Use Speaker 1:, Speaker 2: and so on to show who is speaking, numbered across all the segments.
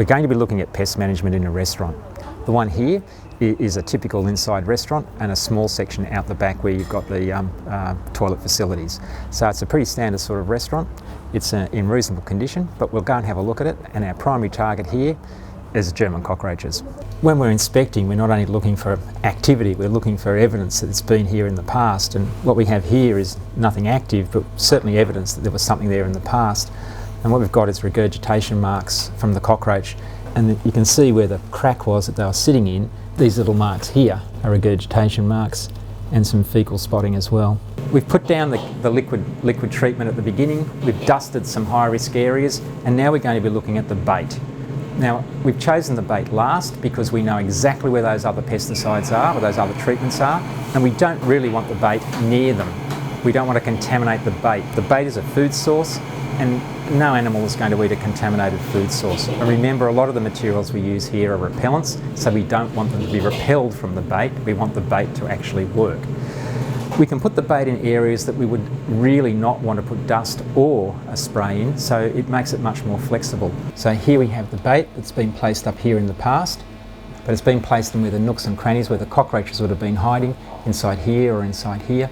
Speaker 1: We're going to be looking at pest management in a restaurant. The one here is a typical inside restaurant and a small section out the back where you've got the toilet facilities. So it's a pretty standard sort of restaurant. It's in reasonable condition, but we'll go and have a look at it, and our primary target here is German cockroaches. When we're inspecting, we're not only looking for activity, we're looking for evidence that it's been here in the past, and what we have here is nothing active, but certainly evidence that there was something there in the past. And what we've got is regurgitation marks from the cockroach, and you can see where the crack was that they were sitting in. These little marks here are regurgitation marks, and some fecal spotting as well. We've put down the liquid treatment at the beginning, we've dusted some high risk areas, and now we're going to be looking at the bait. Now, we've chosen the bait last because we know exactly where those other pesticides are, where those other treatments are, and we don't really want the bait near them. We don't want to contaminate the bait. The bait is a food source, and no animal is going to eat a contaminated food source. And remember, a lot of the materials we use here are repellents, so we don't want them to be repelled from the bait, we want the bait to actually work. We can put the bait in areas that we would really not want to put dust or a spray in, so it makes it much more flexible. So here we have the bait that's been placed up here in the past, but it's been placed in where the nooks and crannies where the cockroaches would have been hiding, inside here or inside here,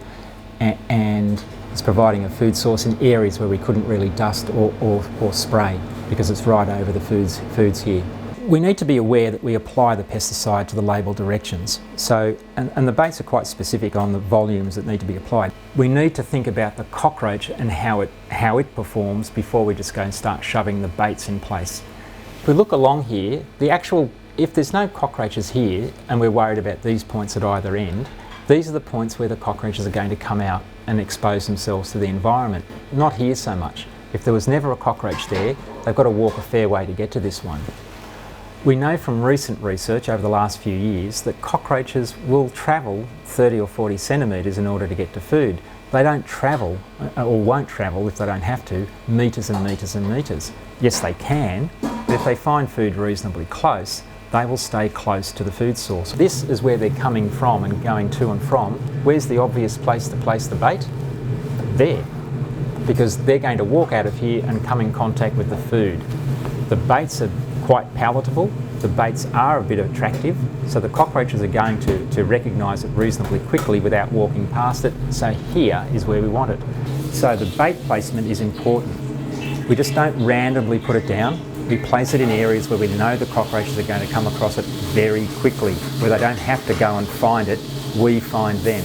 Speaker 1: and it's providing a food source in areas where we couldn't really dust or spray because it's right over the foods here. We need to be aware that we apply the pesticide to the label directions. So, and the baits are quite specific on the volumes that need to be applied. We need to think about the cockroach and how it performs before we just go and start shoving the baits in place. If we look along here, if there's no cockroaches here and we're worried about these points at either end, these are the points where the cockroaches are going to come out and expose themselves to the environment. Not here so much. If there was never a cockroach there, they've got to walk a fair way to get to this one. We know from recent research over the last few years that cockroaches will travel 30 or 40 centimetres in order to get to food. They don't travel, or won't travel if they don't have to, metres and metres and metres. Yes, they can, but if they find food reasonably close, they will stay close to the food source. This is where they're coming from and going to and from. Where's the obvious place to place the bait? There, because they're going to walk out of here and come in contact with the food. The baits are quite palatable, the baits are a bit attractive, so the cockroaches are going to recognise it reasonably quickly without walking past it, so here is where we want it. So the bait placement is important. We just don't randomly put it down, we place it in areas where we know the cockroaches are going to come across it very quickly, where they don't have to go and find it, we find them.